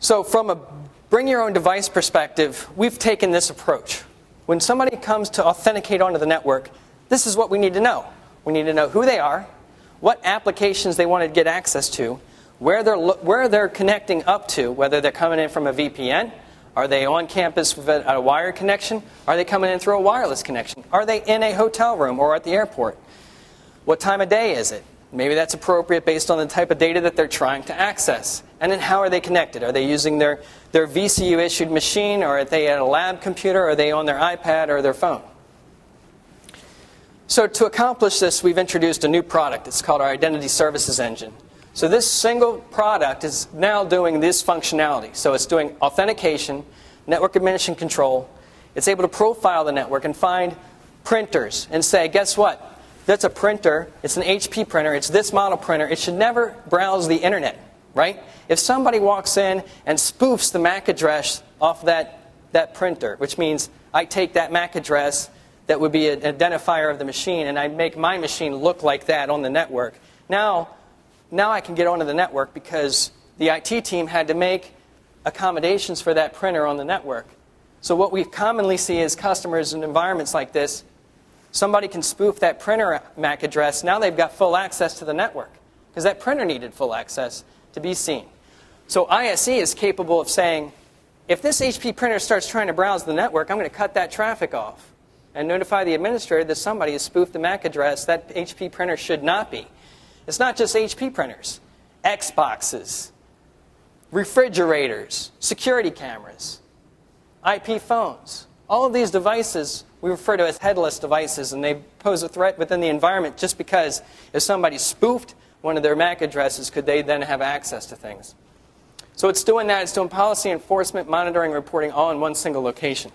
So from a bring your own device perspective, we've taken this approach. When somebody comes to authenticate onto the network, this is what we need to know. We need to know who they are, what applications they want to get access to, where they're connecting up to, whether they're coming in from a VPN, are they on campus with a wired connection, are they coming in through a wireless connection, are they in a hotel room or at the airport, what time of day is it? Maybe that's appropriate based on the type of data that they're trying to access. And then how are they connected? Are they using their VCU-issued machine, or are they at a lab computer, or are they on their iPad or their phone? So to accomplish this, we've introduced a new product. It's called our Identity Services Engine. So this single product is now doing this functionality. So it's doing authentication, network admission control. It's able to profile the network and find printers and say, guess what? That's a printer. It's an HP printer. It's this model printer. It should never browse the internet, right? If somebody walks in and spoofs the MAC address off that printer, which means I take that MAC address that would be an identifier of the machine, and I make my machine look like that on the network. Now I can get onto the network because the IT team had to make accommodations for that printer on the network. So what we commonly see is customers in environments like this, somebody can spoof that printer MAC address. Now they've got full access to the network because that printer needed full access to be seen. So ISE is capable of saying, if this HP printer starts trying to browse the network, I'm going to cut that traffic off and notify the administrator that somebody has spoofed the MAC address. That HP printer should not be. It's not just HP printers. Xboxes, refrigerators, security cameras, IP phones. All of these devices we refer to as headless devices, and they pose a threat within the environment just because if somebody spoofed one of their MAC addresses, could they then have access to things? So it's doing that. It's doing policy enforcement, monitoring, reporting all in one single location.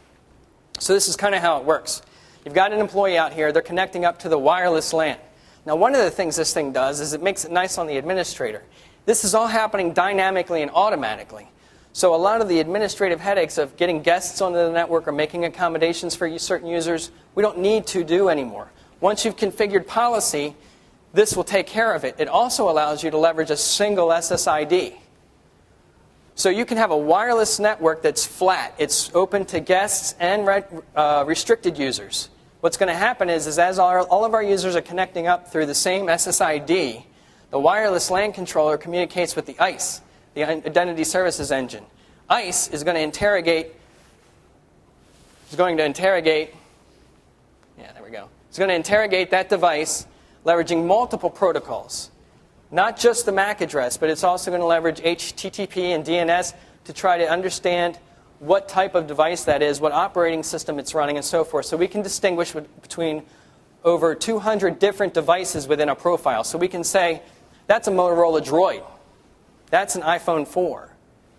So this is kind of how it works. You've got an employee out here. They're connecting up to the wireless LAN. Now, one of the things this thing does is it makes it nice on the administrator. This is all happening dynamically and automatically. So a lot of the administrative headaches of getting guests onto the network or making accommodations for certain users, we don't need to do anymore. Once you've configured policy, this will take care of it. It also allows you to leverage a single SSID. So you can have a wireless network that's flat. It's open to guests and restricted users. What's going to happen is as all of our users are connecting up through the same SSID, the wireless LAN controller communicates with the ICE, the Identity Services Engine. ICE is going to interrogate, yeah, there we go. It's going to interrogate that device, leveraging multiple protocols. Not just the MAC address, but it's also going to leverage HTTP and DNS to try to understand what type of device that is, what operating system it's running, and so forth. So we can distinguish between over 200 different devices within a profile. So we can say, that's a Motorola Droid. That's an iPhone 4.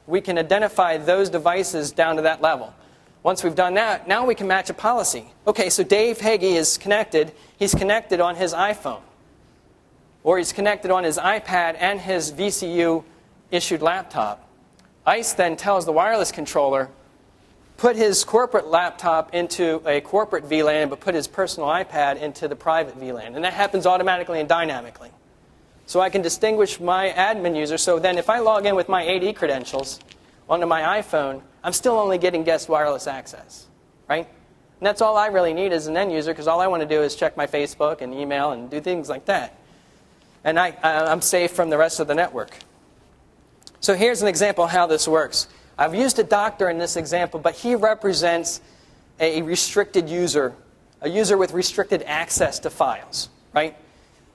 We can identify those devices down to that level. Once we've done that, now we can match a policy. Okay, so Dave Hagee is connected. He's connected on his iPhone. Or he's connected on his iPad and his VCU-issued laptop. ICE then tells the wireless controller, put his corporate laptop into a corporate VLAN, but put his personal iPad into the private VLAN. And that happens automatically and dynamically. So I can distinguish my admin user. So then if I log in with my AD credentials onto my iPhone, I'm still only getting guest wireless access, right? And that's all I really need as an end user, because all I want to do is check my Facebook and email and do things like that. And I'm safe from the rest of the network. So here's an example of how this works. I've used a doctor in this example, but he represents a restricted user, a user with restricted access to files, right?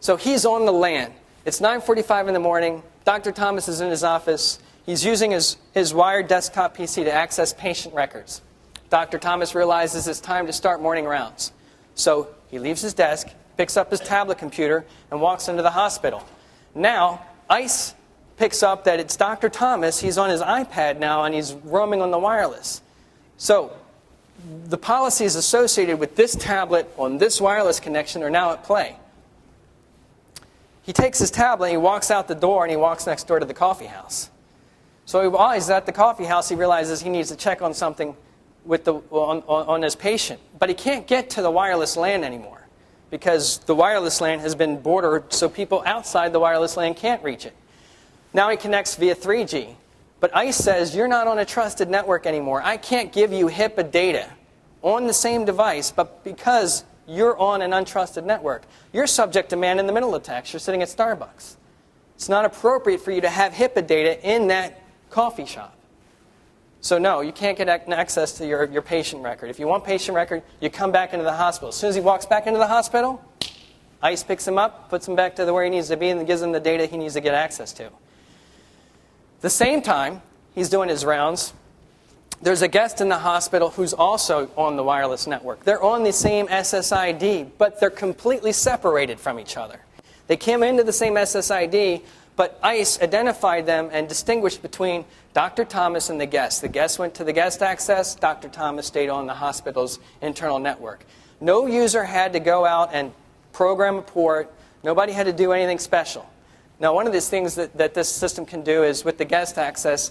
So he's on the LAN. It's 9:45 in the morning. Dr. Thomas is in his office. He's using his wired desktop PC to access patient records. Dr. Thomas realizes it's time to start morning rounds. So he leaves his desk, picks up his tablet computer, and walks into the hospital. Now, ICE picks up that it's Dr. Thomas. He's on his iPad now, and he's roaming on the wireless. So the policies associated with this tablet on this wireless connection are now at play. He takes his tablet, and he walks out the door, and he walks next door to the coffee house. So while he's at the coffee house, he realizes he needs to check on something with on his patient. But he can't get to the wireless LAN anymore, because the wireless LAN has been bordered so people outside the wireless LAN can't reach it. Now he connects via 3G. But ICE says, you're not on a trusted network anymore. I can't give you HIPAA data on the same device, but because you're on an untrusted network, you're subject to man-in-the-middle attacks. You're sitting at Starbucks. It's not appropriate for you to have HIPAA data in that coffee shop. So no, you can't get access to your patient record. If you want patient record, you come back into the hospital. As soon as he walks back into the hospital, ICE picks him up, puts him back to where he needs to be, and gives him the data he needs to get access to. The same time he's doing his rounds, there's a guest in the hospital who's also on the wireless network. They're on the same SSID, but they're completely separated from each other. They came into the same SSID, but ICE identified them and distinguished between Dr. Thomas and the guest. The guest went to the guest access. Dr. Thomas stayed on the hospital's internal network. No user had to go out and program a port. Nobody had to do anything special. Now, one of these things that this system can do is with the guest access,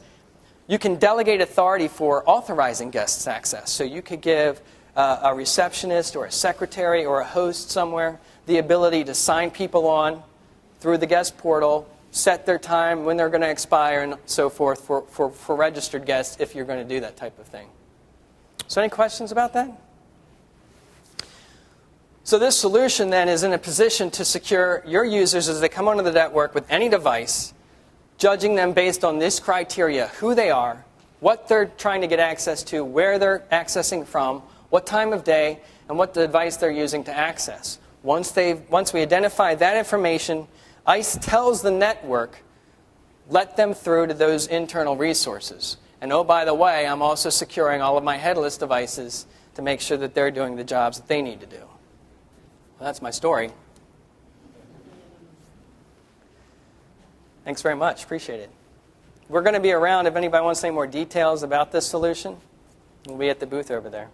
you can delegate authority for authorizing guests access. So you could give a receptionist or a secretary or a host somewhere the ability to sign people on through the guest portal, set their time, when they're going to expire, and so forth for registered guests if you're going to do that type of thing. So any questions about that? So this solution then is in a position to secure your users as they come onto the network with any device, judging them based on this criteria: who they are, what they're trying to get access to, where they're accessing from, what time of day, and what device they're using to access. Once we identify that information, ICE tells the network, let them through to those internal resources. And oh, by the way, I'm also securing all of my headless devices to make sure that they're doing the jobs that they need to do. Well, that's my story. Thanks very much. Appreciate it. We're going to be around if anybody wants any more details about this solution. We'll be at the booth over there.